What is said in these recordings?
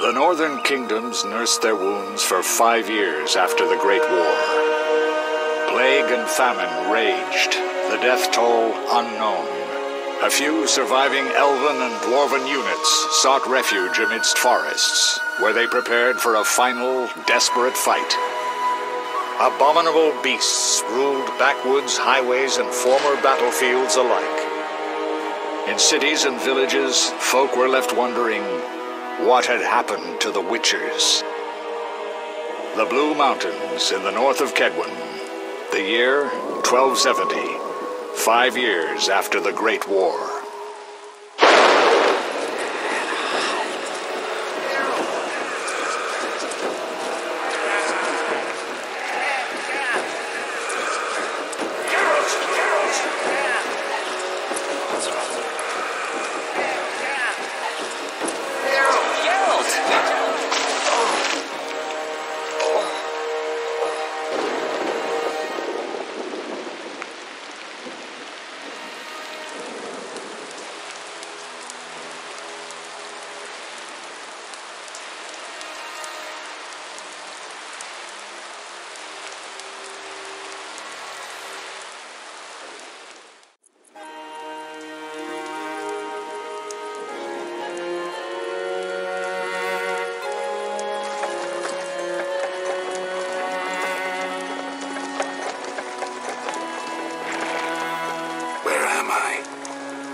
The northern kingdoms nursed their wounds for 5 years after the Great War. Plague and famine raged, the death toll unknown. A few surviving elven and dwarven units sought refuge amidst forests, where they prepared for a final, desperate fight. Abominable beasts ruled backwoods, highways, and former battlefields alike. In cities and villages, folk were left wondering what had happened to the Witchers. The Blue Mountains in the north of Kedwin. The year 1270, 5 years after the Great War.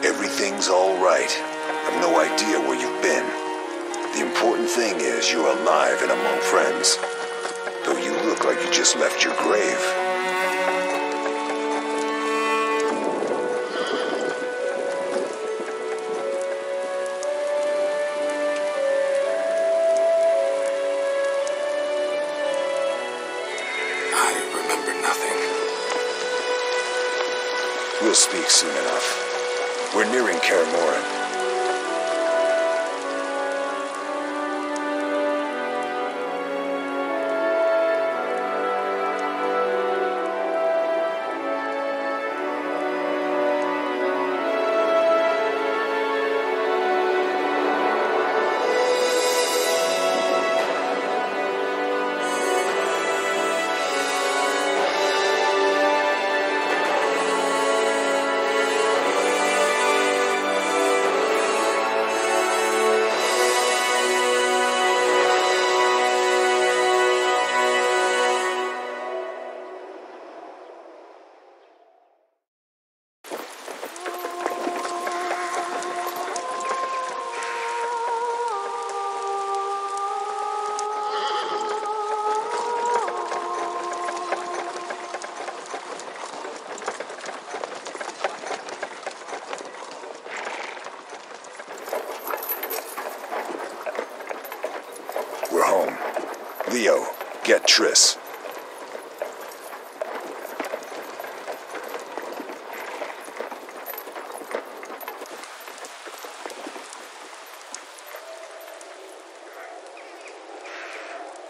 Everything's all right. I've no idea where you've been. The important thing is you're alive and among friends. Though you look like you just left your grave. I remember nothing. We'll speak soon enough. We're nearing Kaer Morhen. We're home. Leo, get Triss.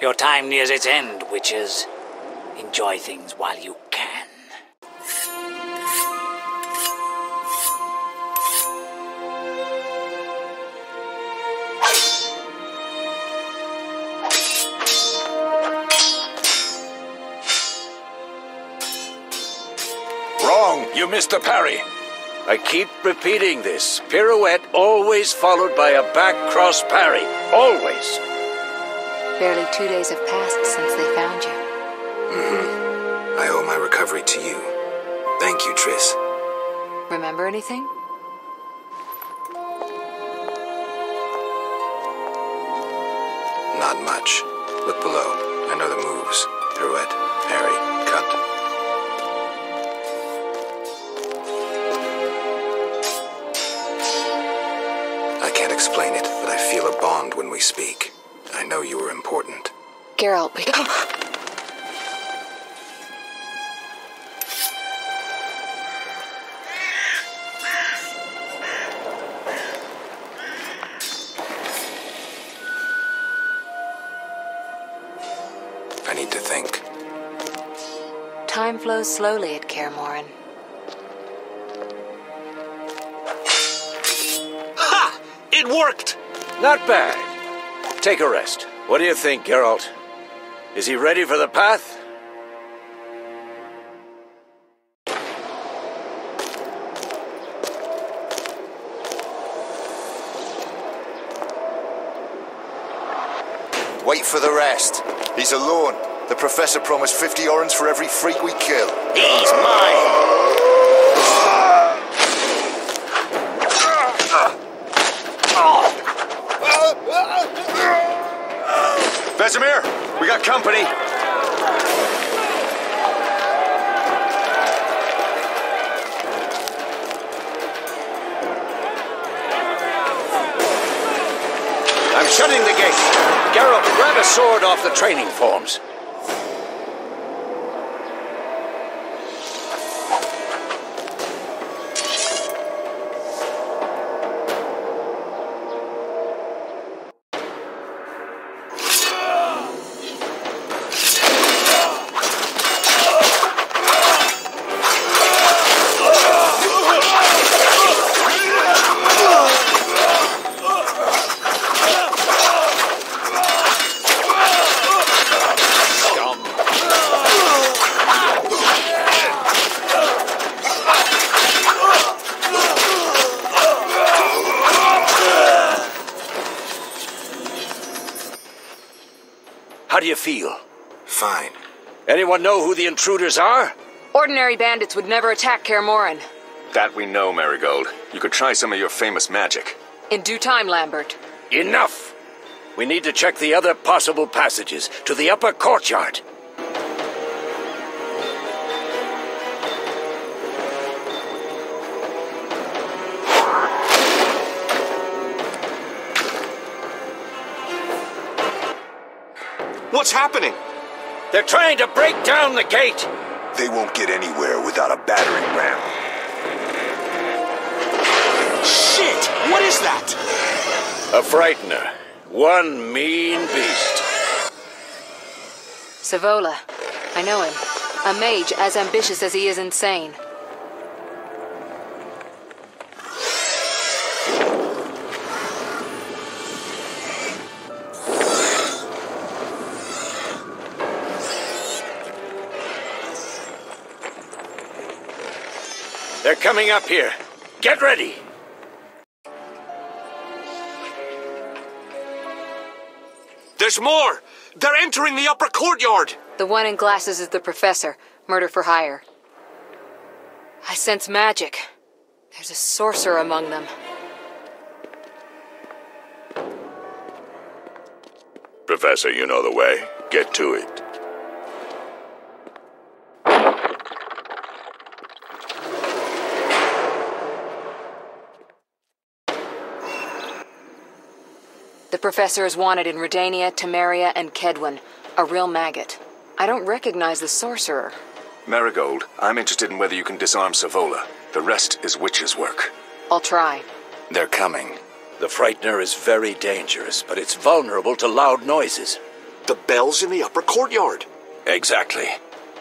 Your time nears its end, witches. Enjoy things while you can. Wrong! You missed the parry! I keep repeating this. Pirouette always followed by a back cross parry. Always! Barely 2 days have passed since they found you. I owe my recovery to you. Thank you, Triss. Remember anything? Not much. Look below. I know the moves. Pirouette, parry, cut. I can't explain it, but I feel a bond when we speak. I know you were important. Geralt, we... I need to think. Time flows slowly at Kaer Morhen. Ha! It worked! Not bad. Take a rest. What do you think, Geralt? Is he ready for the path? Wait for the rest. He's alone. The Professor promised 50 orens for every freak we kill. He's mine! Vesemir, we got company. I'm shutting the gate. Geralt, grab a sword off the training forms. How do you feel? Fine. Anyone know who the intruders are? Ordinary bandits would never attack Kaer Morhen. That we know, Marigold. You could try some of your famous magic. In due time, Lambert. Enough! We need to check the other possible passages to the upper courtyard. What's happening? They're trying to break down the gate! They won't get anywhere without a battering ram. Shit! What is that? A frightener. One mean beast. Savola. I know him. A mage as ambitious as he is insane. They're coming up here. Get ready! There's more! They're entering the upper courtyard! The one in glasses is the Professor. Murder for hire. I sense magic. There's a sorcerer among them. Professor, you know the way. Get to it. The Professor is wanted in Redania, Temeria, and Kedwen. A real maggot. I don't recognize the sorcerer. Marigold, I'm interested in whether you can disarm Savola. The rest is witch's work. I'll try. They're coming. The frightener is very dangerous, but it's vulnerable to loud noises. The bell's in the upper courtyard. Exactly.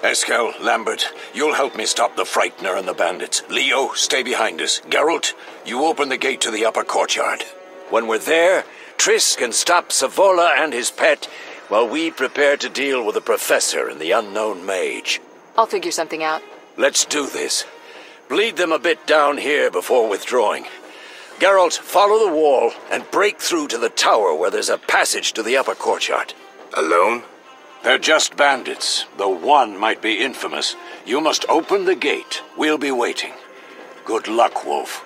Eskel, Lambert, you'll help me stop the frightener and the bandits. Leo, stay behind us. Geralt, you open the gate to the upper courtyard. When we're there, Triss can stop Savola and his pet while we prepare to deal with the Professor and the unknown mage. I'll figure something out. Let's do this. Bleed them a bit down here before withdrawing. Geralt, follow the wall and break through to the tower where there's a passage to the upper courtyard. Alone? They're just bandits, though one might be infamous. You must open the gate. We'll be waiting. Good luck, Wolf.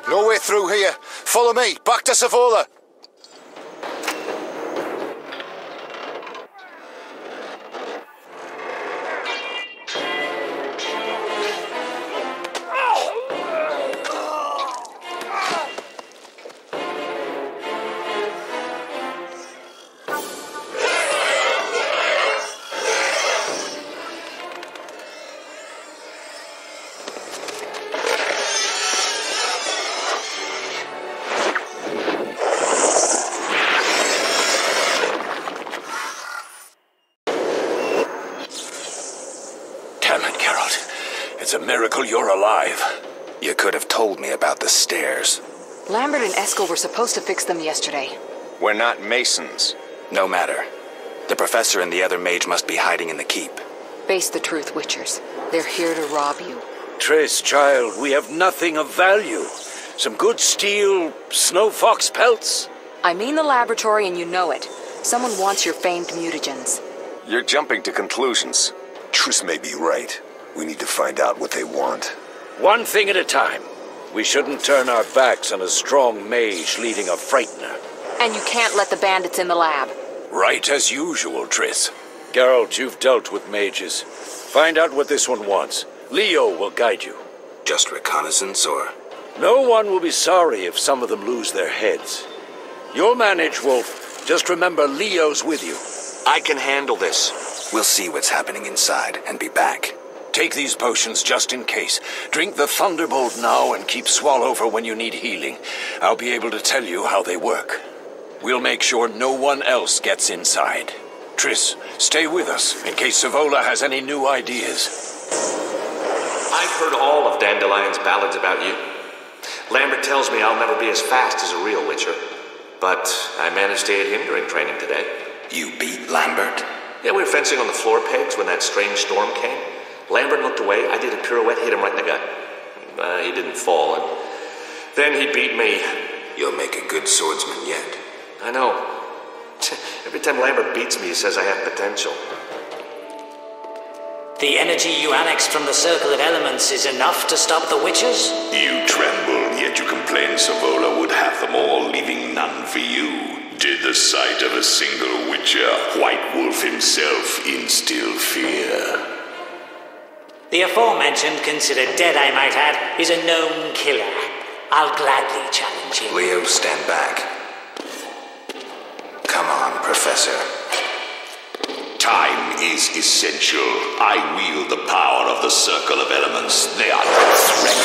No way through here. Follow me. Back to Savola. Miracle you're alive. You could have told me about the stairs. Lambert and Eskel were supposed to fix them yesterday. We're not masons. No matter. The professor and the other mage must be hiding in the keep. Face the truth, Witchers. They're here to rob you. Triss, child, we have nothing of value. Some good steel snow fox pelts. I mean the laboratory and you know it. Someone wants your famed mutagens. You're jumping to conclusions. Triss may be right. We need to find out what they want. One thing at a time. We shouldn't turn our backs on a strong mage leading a frightener. And you can't let the bandits in the lab. Right as usual, Triss. Geralt, you've dealt with mages. Find out what this one wants. Leo will guide you. Just reconnaissance, or...? No one will be sorry if some of them lose their heads. You'll manage, Wolf. Just remember Leo's with you. I can handle this. We'll see what's happening inside and be back. Take these potions just in case. Drink the Thunderbolt now and keep Swallow for when you need healing. I'll be able to tell you how they work. We'll make sure no one else gets inside. Triss, stay with us in case Savola has any new ideas. I've heard all of Dandelion's ballads about you. Lambert tells me I'll never be as fast as a real Witcher. But I managed to hit him during training today. You beat Lambert? Yeah, we were fencing on the floor pegs when that strange storm came. Lambert looked away, I did a pirouette, hit him right in the gut. He didn't fall, and then he beat me. You'll make a good swordsman yet. I know. Every time Lambert beats me, he says I have potential. The energy you annexed from the Circle of Elements is enough to stop the Witchers? You tremble, yet you complain Savola would have them all, leaving none for you. Did the sight of a single Witcher, White Wolf himself, instill fear? The aforementioned, considered dead I might add, is a known killer. I'll gladly challenge him. Leo, stand back. Come on, Professor. Time is essential. I wield the power of the Circle of Elements. They are no threat.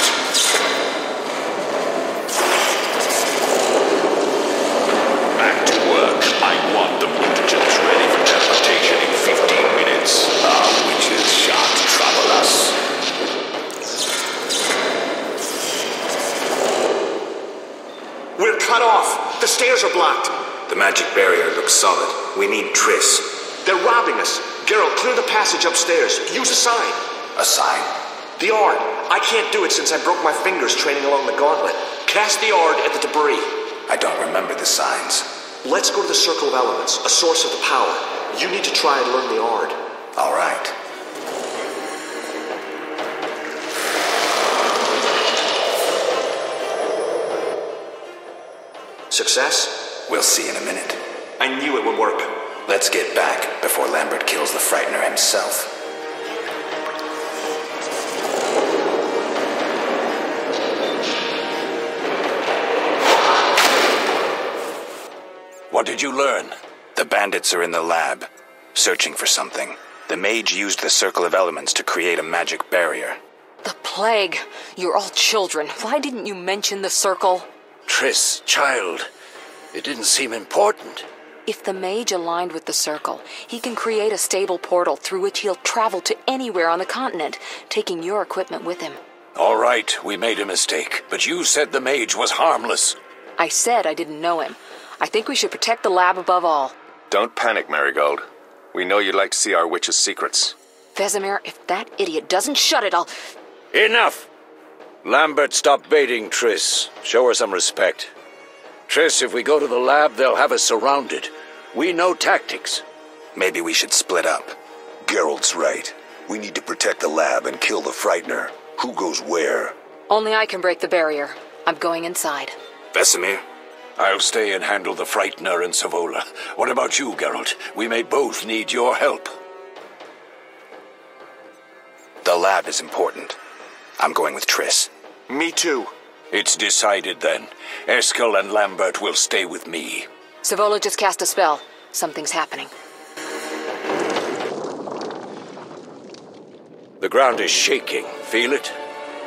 Back to work. I want the mutagens ready for teleportation in 15 minutes. Our witches shan't trouble us. We're cut off. The stairs are blocked. The magic barrier looks solid. We need Triss. They're robbing us. Geralt, clear the passage upstairs. Use a sign. A sign? The Ard. I can't do it since I broke my fingers training along the gauntlet. Cast the Ard at the debris. I don't remember the signs. Let's go to the Circle of Elements, a source of the power. You need to try and learn the Ard. All right. Success? We'll see in a minute. I knew it would work. Let's get back before Lambert kills the Frightener himself. What did you learn? The bandits are in the lab, searching for something. The mage used the Circle of Elements to create a magic barrier. The plague. You're all children. Why didn't you mention the circle? Triss, child, it didn't seem important. If the mage aligned with the circle, he can create a stable portal through which he'll travel to anywhere on the continent, taking your equipment with him. All right, we made a mistake, but you said the mage was harmless. I said I didn't know him. I think we should protect the lab above all. Don't panic, Marigold. We know you'd like to see our witch's secrets. Vesemir, if that idiot doesn't shut it, I'll... Enough! Lambert, stop baiting Triss. Show her some respect. Triss, if we go to the lab, they'll have us surrounded. We know tactics. Maybe we should split up. Geralt's right. We need to protect the lab and kill the Frightener. Who goes where? Only I can break the barrier. I'm going inside. Vesemir? I'll stay and handle the Frightener and Savola. What about you, Geralt? We may both need your help. The lab is important. I'm going with Triss. Me too. It's decided then. Eskel and Lambert will stay with me. Savola just cast a spell. Something's happening. The ground is shaking. Feel it?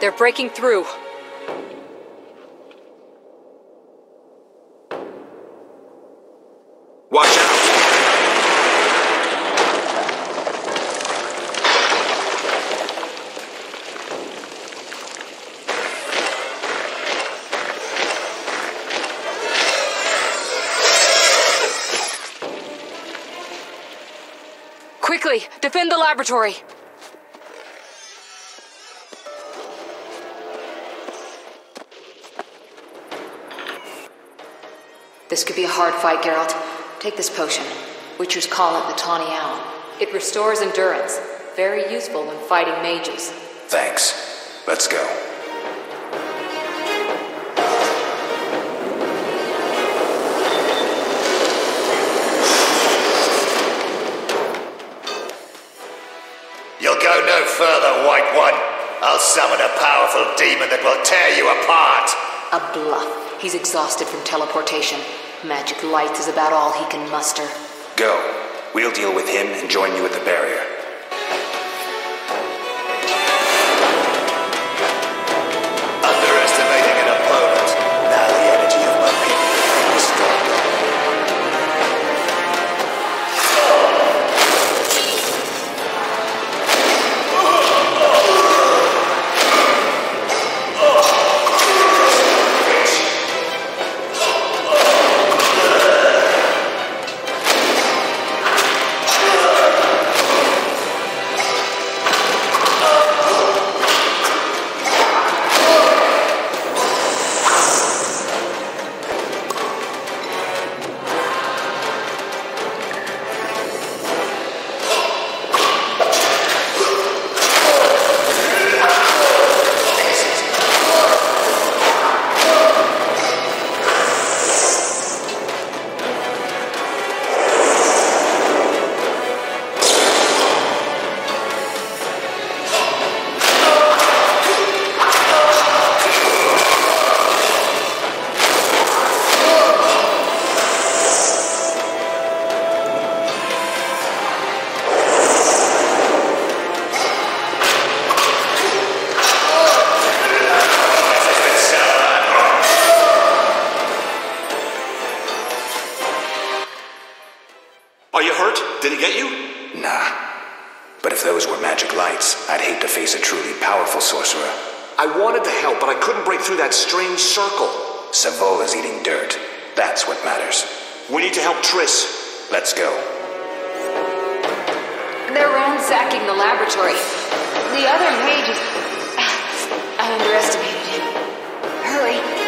They're breaking through. Watch out! Quickly, defend the laboratory. This could be a hard fight, Geralt. Take this potion. Witchers call it the Tawny Owl. It restores endurance. Very useful when fighting mages. Thanks. Let's go. You'll go no further, White One. I'll summon a powerful demon that will tear you apart. A bluff. He's exhausted from teleportation. Magic light is about all he can muster. Go. We'll deal with him and join you at the barrier. Underestimating an opponent. Now the energy of my people is stronger. Are you hurt? Did he get you? Nah. But if those were magic lights, I'd hate to face a truly powerful sorcerer. I wanted to help, but I couldn't break through that strange circle. Savola's eating dirt. That's what matters. We need to help Triss. Let's go. They're ransacking the laboratory. The other mages... I underestimated him. Hurry.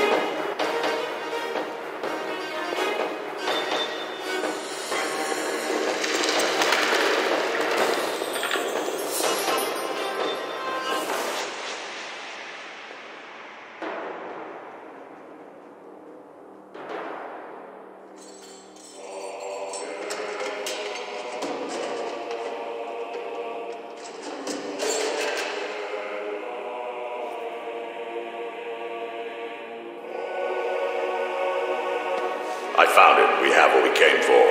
I found it. We have what we came for.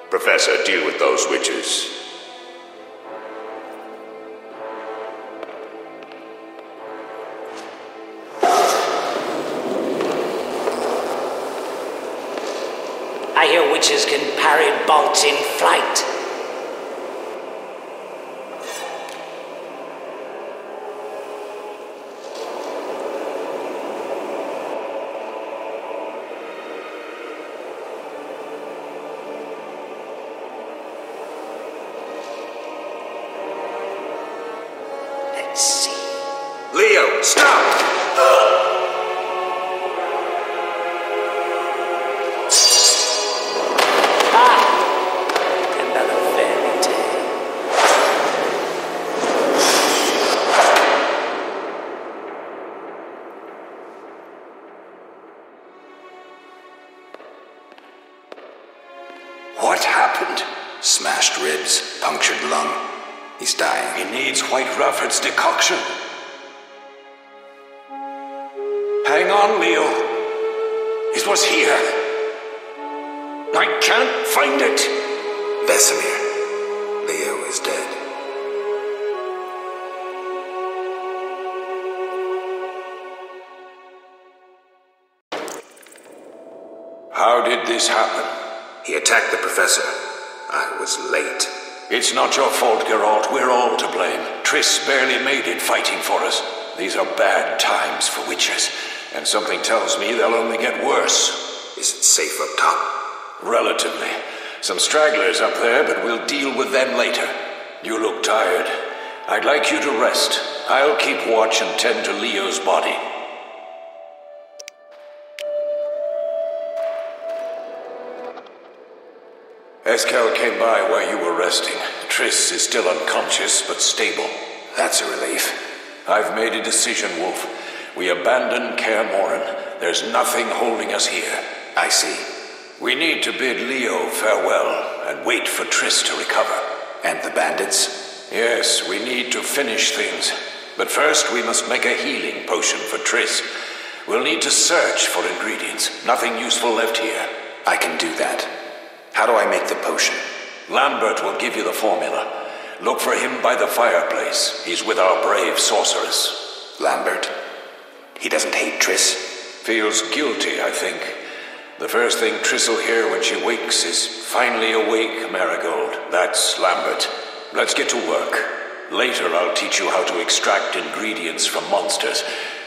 Professor, deal with those witches. I hear witches can parry bolts in flight. Let's see. Leo, stop! Another fairy tale. What happened? Smashed ribs, punctured lung. He's dying. He needs White Rufford's decoction. Hang on, Leo. It was here. I can't find it. Vesemir. Leo is dead. How did this happen? He attacked the professor. I was late. It's not your fault, Geralt. We're all to blame. Triss barely made it fighting for us. These are bad times for witchers, and something tells me they'll only get worse. Is it safe up top? Relatively. Some stragglers up there, but we'll deal with them later. You look tired. I'd like you to rest. I'll keep watch and tend to Leo's body. Eskel came by while you were resting. Triss is still unconscious, but stable. That's a relief. I've made a decision, Wolf. We abandon Kaer Morhen. There's nothing holding us here. I see. We need to bid Leo farewell and wait for Triss to recover. And the bandits? Yes, we need to finish things. But first we must make a healing potion for Triss. We'll need to search for ingredients. Nothing useful left here. I can do that. How do I make the potion? Lambert will give you the formula. Look for him by the fireplace. He's with our brave sorceress. Lambert? He doesn't hate Triss? Feels guilty, I think. The first thing Triss will hear when she wakes is, "Finally awake, Marigold." That's Lambert. Let's get to work. Later I'll teach you how to extract ingredients from monsters.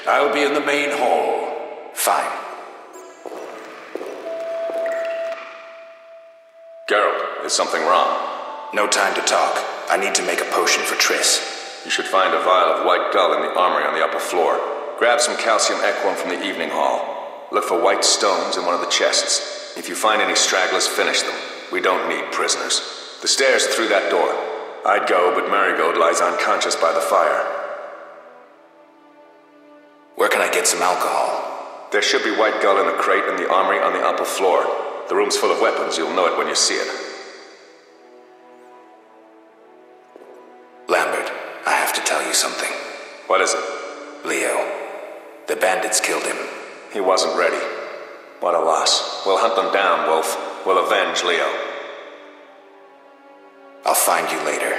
I'll be in the main hall. Fine. Geralt, is something wrong? No time to talk. I need to make a potion for Triss. You should find a vial of white gull in the armory on the upper floor. Grab some calcium equum from the evening hall. Look for white stones in one of the chests. If you find any stragglers, finish them. We don't need prisoners. The stairs through that door. I'd go, but Marigold lies unconscious by the fire. Where can I get some alcohol? There should be white gull in a crate in the armory on the upper floor. The room's full of weapons. You'll know it when you see it. Lambert, I have to tell you something. What is it? Leo. The bandits killed him. He wasn't ready. What a loss. We'll hunt them down, Wolf. We'll avenge Leo. I'll find you later.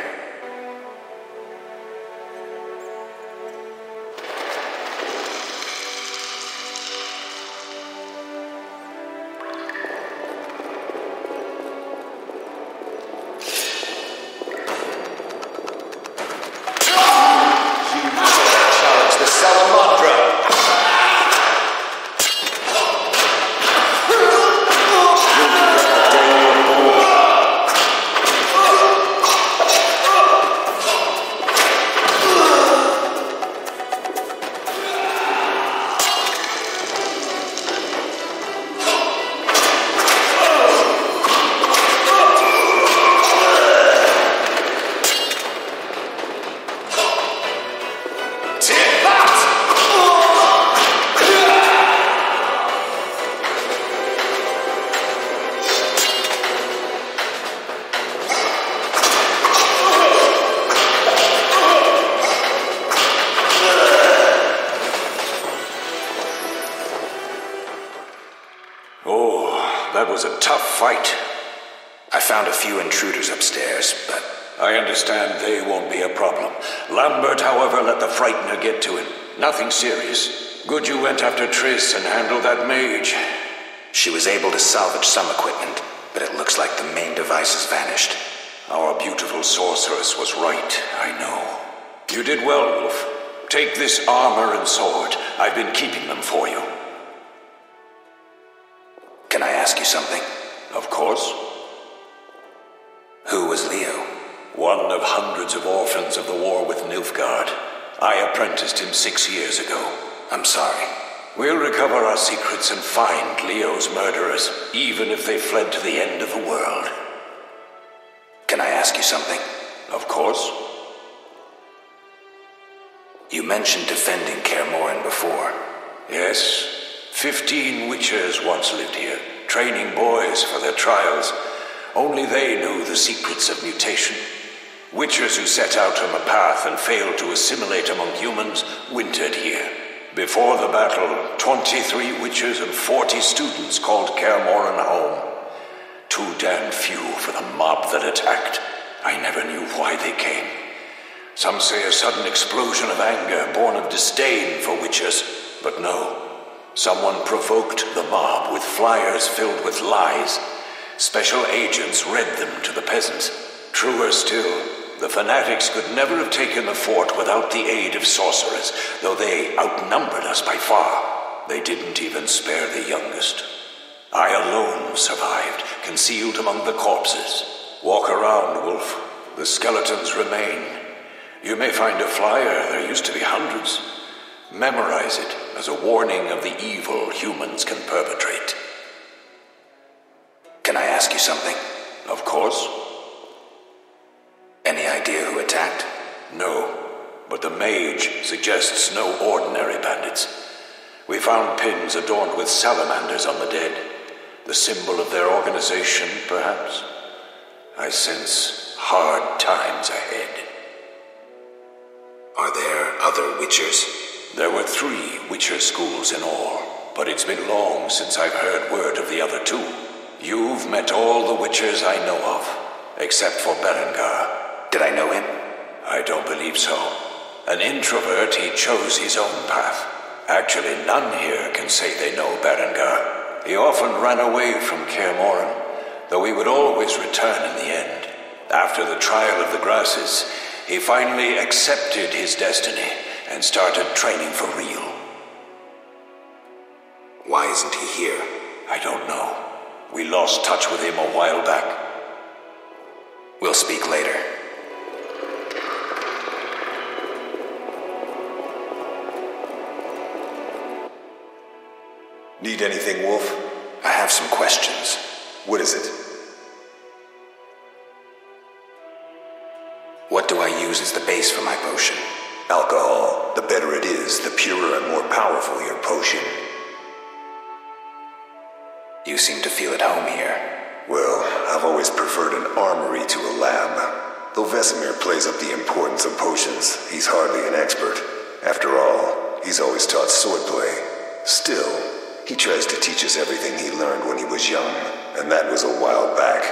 That was a tough fight. I found a few intruders upstairs, but... I understand they won't be a problem. Lambert, however, let the Frightener get to him. Nothing serious. Good you went after Triss and handled that mage. She was able to salvage some equipment, but it looks like the main device has vanished. Our beautiful sorceress was right, I know. You did well, Wolf. Take this armor and sword. I've been keeping them for you. Can I ask you something? Of course. Who was Leo? One of hundreds of orphans of the war with Nilfgaard. I apprenticed him 6 years ago. I'm sorry. We'll recover our secrets and find Leo's murderers, even if they fled to the end of the world. Can I ask you something? Of course. You mentioned defending Kaer Morhen before. Yes. 15 witchers once lived here, training boys for their trials. Only they knew the secrets of mutation. Witchers who set out on the path and failed to assimilate among humans wintered here. Before the battle, 23 witchers and 40 students called Kaer Morhen home. Too damned few for the mob that attacked. I never knew why they came. Some say a sudden explosion of anger born of disdain for witchers, but no. Someone provoked the mob with flyers filled with lies. Special agents read them to the peasants. Truer still, the fanatics could never have taken the fort without the aid of sorcerers, though they outnumbered us by far. They didn't even spare the youngest. I alone survived, concealed among the corpses. Walk around, Wolf. The skeletons remain. You may find a flyer. There used to be hundreds. Memorize it as a warning of the evil humans can perpetrate. Can I ask you something? Of course. Any idea who attacked? No, but the mage suggests no ordinary bandits. We found pins adorned with salamanders on the dead. The symbol of their organization, perhaps? I sense hard times ahead. Are there other Witchers? There were 3 Witcher schools in all, but it's been long since I've heard word of the other 2. You've met all the Witchers I know of, except for Berengar. Did I know him? I don't believe so. An introvert, he chose his own path. Actually, none here can say they know Berengar. He often ran away from Kaer Morhen, though he would always return in the end. After the trial of the grasses, he finally accepted his destiny and started training for real. Why isn't he here? I don't know. We lost touch with him a while back. We'll speak later. Need anything, Wolf? I have some questions. What is it? What do I use as the base for my potion? Alcohol. The better it is, the purer and more powerful your potion. You seem to feel at home here. Well, I've always preferred an armory to a lab. Though Vesemir plays up the importance of potions, he's hardly an expert. After all, he's always taught swordplay. Still, he tries to teach us everything he learned when he was young, and that was a while back.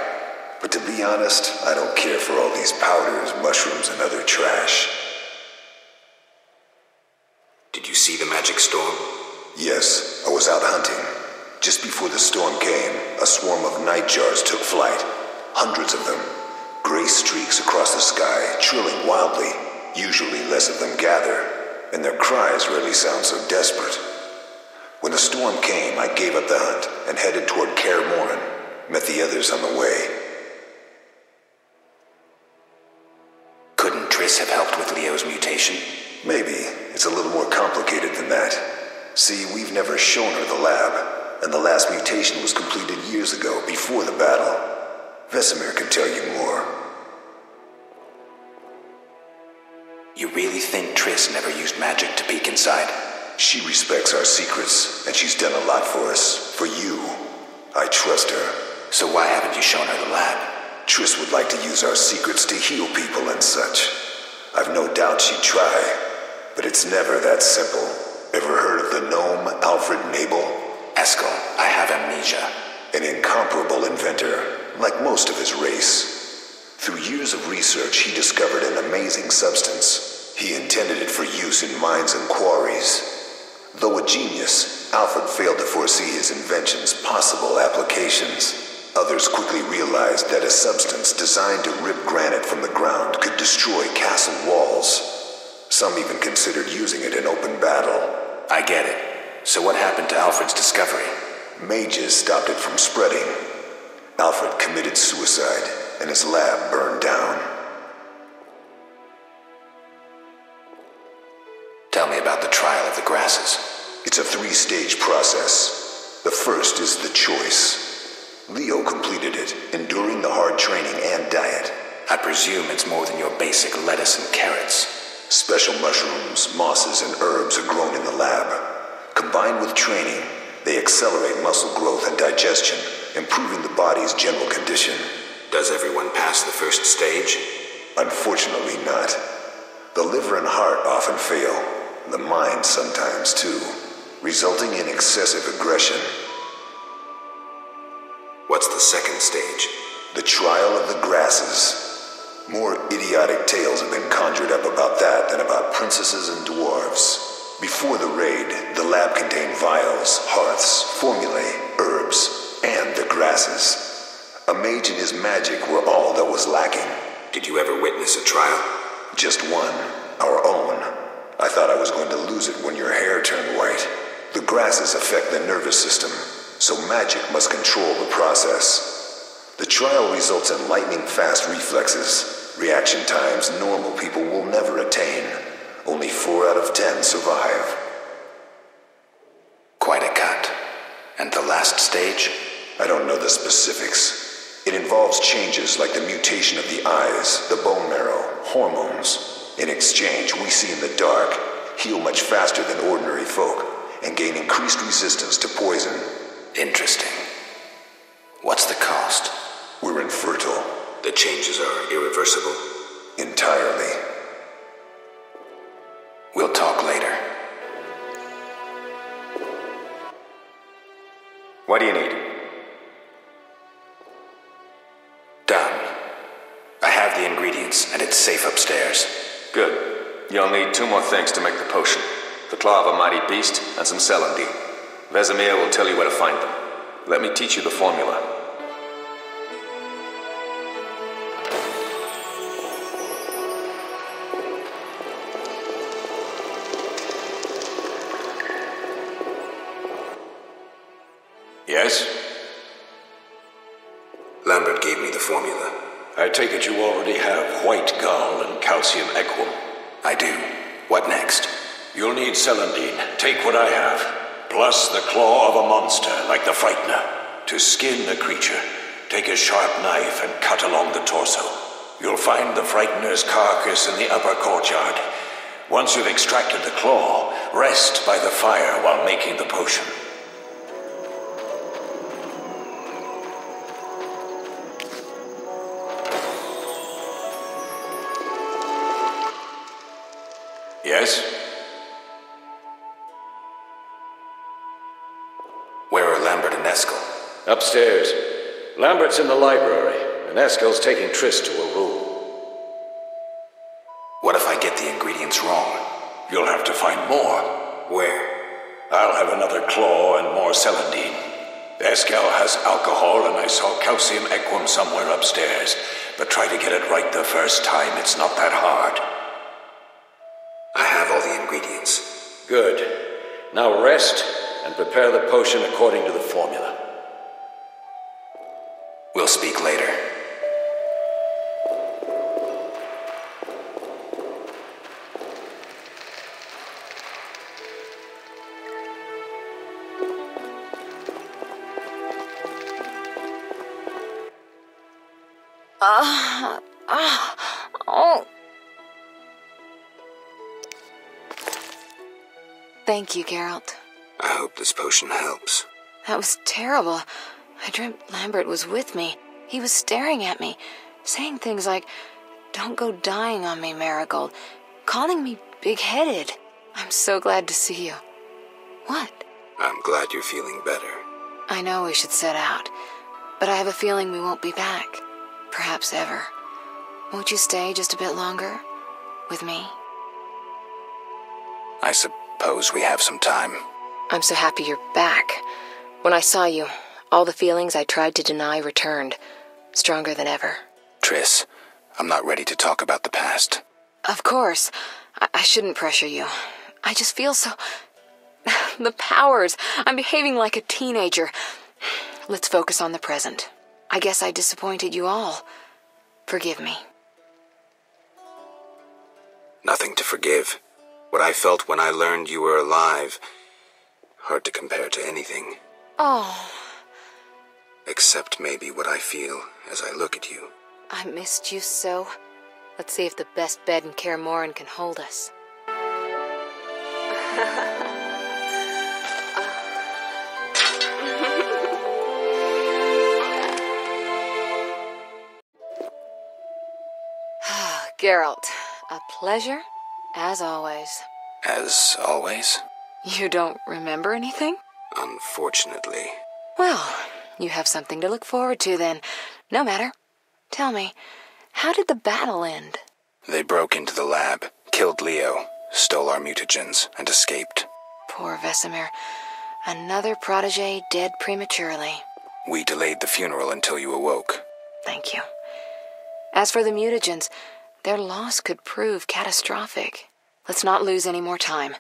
But to be honest, I don't care for all these powders, mushrooms, and other trash. Did you see the magic storm? Yes, I was out hunting. Just before the storm came, a swarm of nightjars took flight. Hundreds of them. Gray streaks across the sky, trilling wildly. Usually less of them gather, and their cries rarely sound so desperate. When the storm came, I gave up the hunt and headed toward Kaer Morhen. Met the others on the way. Couldn't Triss have helped with Leo's mutation? Maybe. It's a little more complicated than that. See, we've never shown her the lab, and the last mutation was completed years ago, before the battle. Vesemir can tell you more. You really think Triss never used magic to peek inside? She respects our secrets, and she's done a lot for us. For you. I trust her. So why haven't you shown her the lab? Triss would like to use our secrets to heal people and such. I've no doubt she'd try, but it's never that simple. Ever heard of the gnome Alfred Nabel? Eskel, I have amnesia. An incomparable inventor, like most of his race. Through years of research, he discovered an amazing substance. He intended it for use in mines and quarries. Though a genius, Alfred failed to foresee his invention's possible applications. Others quickly realized that a substance designed to rip granite from the ground could destroy castle walls. Some even considered using it in open battle. I get it. So what happened to Alfred's discovery? Mages stopped it from spreading. Alfred committed suicide, and his lab burned down. Tell me about the trial of the grasses. It's a 3-stage process. The first is the choice. Leo completed it, enduring the hard training and diet. I presume it's more than your basic lettuce and carrots. Special mushrooms, mosses, and herbs are grown in the lab. Combined with training, they accelerate muscle growth and digestion, improving the body's general condition. Does everyone pass the first stage? Unfortunately not. The liver and heart often fail, the mind sometimes too, resulting in excessive aggression. What's the second stage? The trial of the grasses. More idiotic tales have been conjured up about that than about princesses and dwarves. Before the raid, the lab contained vials, hearths, formulae, herbs, and the grasses. A mage and his magic were all that was lacking. Did you ever witness a trial? Just one. Our own. I thought I was going to lose it when your hair turned white. The grasses affect the nervous system, so magic must control the process. The trial results in lightning-fast reflexes, reaction times normal people will never attain. Only 4 out of 10 survive. Quite a cut. And the last stage? I don't know the specifics. It involves changes like the mutation of the eyes, the bone marrow, hormones. In exchange, we see in the dark, heal much faster than ordinary folk, and gain increased resistance to poison. Interesting. What's the cost? We're infertile. The changes are irreversible? Entirely. We'll talk later. What do you need? Done. I have the ingredients, and it's safe upstairs. Good. You'll need 2 more things to make the potion. The claw of a mighty beast and some celandine. Vesemir will tell you where to find them. Let me teach you the formula. Yes? Lambert gave me the formula. I take it you already have white gall and calcium equum. I do. What next? You'll need celandine. Take what I have. Plus the claw of a monster, like the Frightener. To skin the creature, take a sharp knife and cut along the torso. You'll find the Frightener's carcass in the upper courtyard. Once you've extracted the claw, rest by the fire while making the potion. Yes? Where are Lambert and Eskel? Upstairs. Lambert's in the library, and Eskel's taking Triss to a room. What if I get the ingredients wrong? You'll have to find more. Where? I'll have another claw and more celandine. Eskel has alcohol, and I saw calcium equum somewhere upstairs. But try to get it right the first time. It's not that hard. I have all the ingredients. Good. Now rest and prepare the potion according to the formula. We'll speak later. Oh. Thank you, Geralt. I hope this potion helps. That was terrible. I dreamt Lambert was with me. He was staring at me, saying things like, "Don't go dying on me, Marigold," calling me big-headed. I'm so glad to see you. What? I'm glad you're feeling better. I know we should set out, but I have a feeling we won't be back. Perhaps ever. Won't you stay just a bit longer? With me? I suppose we have some time. I'm so happy you're back. When I saw you, all the feelings I tried to deny returned, stronger than ever. Triss, I'm not ready to talk about the past. Of course. I shouldn't pressure you. I just feel so... The powers. I'm behaving like a teenager. Let's focus on the present. I guess I disappointed you all. Forgive me. Nothing to forgive. What I felt when I learned you were alive, hard to compare to anything. Oh. Except maybe what I feel as I look at you. I missed you so. Let's see if the best bed in Kaer Morhen can hold us. Geralt, a pleasure, as always. As always? You don't remember anything? Unfortunately. Well, you have something to look forward to then. No matter. Tell me, how did the battle end? They broke into the lab, killed Leo, stole our mutagens, and escaped. Poor Vesemir. Another protege dead prematurely. We delayed the funeral until you awoke. Thank you. As for the mutagens, their loss could prove catastrophic. Let's not lose any more time.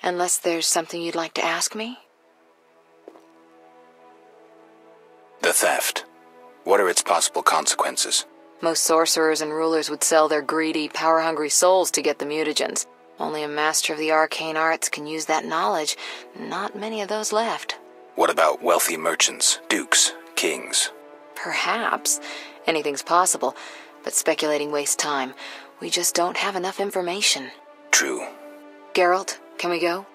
Unless there's something you'd like to ask me? The theft. What are its possible consequences? Most sorcerers and rulers would sell their greedy, power-hungry souls to get the mutagens. Only a master of the arcane arts can use that knowledge. Not many of those left. What about wealthy merchants, dukes, kings? Perhaps. Anything's possible, but speculating wastes time. We just don't have enough information. True. Geralt, can we go?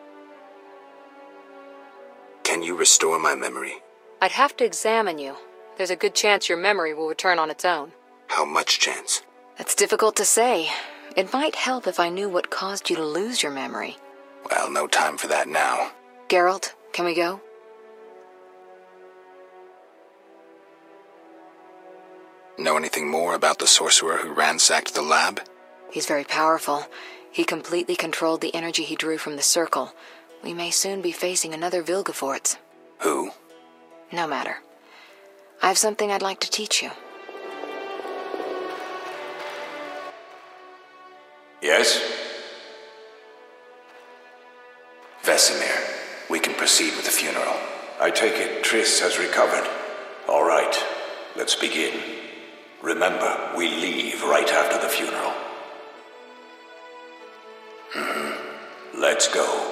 Can you restore my memory? I'd have to examine you. There's a good chance your memory will return on its own. How much chance? That's difficult to say. It might help if I knew what caused you to lose your memory. Well, no time for that now. Geralt, can we go? Know anything more about the sorcerer who ransacked the lab? He's very powerful. He completely controlled the energy he drew from the circle. We may soon be facing another Vilgefortz. Who? No matter. I have something I'd like to teach you. Yes? Vesemir, we can proceed with the funeral. I take it Triss has recovered. All right, let's begin. Remember, we leave right after the funeral. Let's go.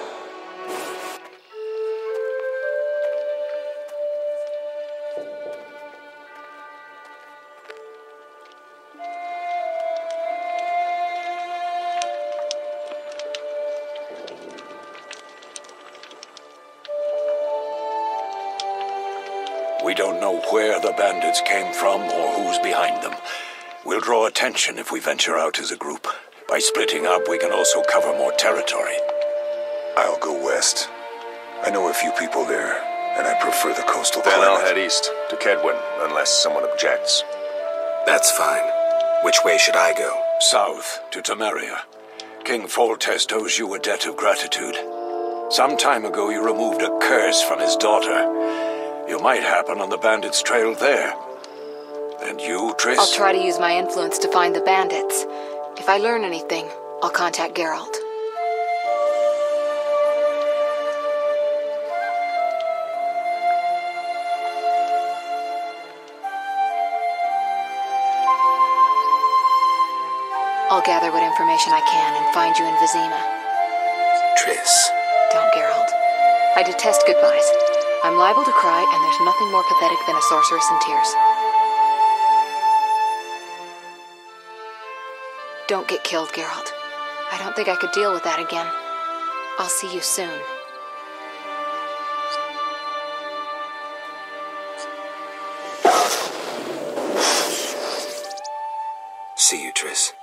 We don't know where the bandits came from or who's behind them. We'll draw attention if we venture out as a group. By splitting up, we can also cover more territory. I'll go west. I know a few people there, and I prefer the coastal Then climate. I'll head east, to Kedwin, unless someone objects. That's fine. Which way should I go? South, to Temeria. King Foltest owes you a debt of gratitude. Some time ago, you removed a curse from his daughter. You might happen on the bandits' trail there. And you, Triss? I'll try to use my influence to find the bandits. If I learn anything, I'll contact Geralt. I'll gather what information I can and find you in Vizima. Triss. Don't, Geralt. I detest goodbyes. I'm liable to cry, and there's nothing more pathetic than a sorceress in tears. Don't get killed, Geralt. I don't think I could deal with that again. I'll see you soon. See you, Triss.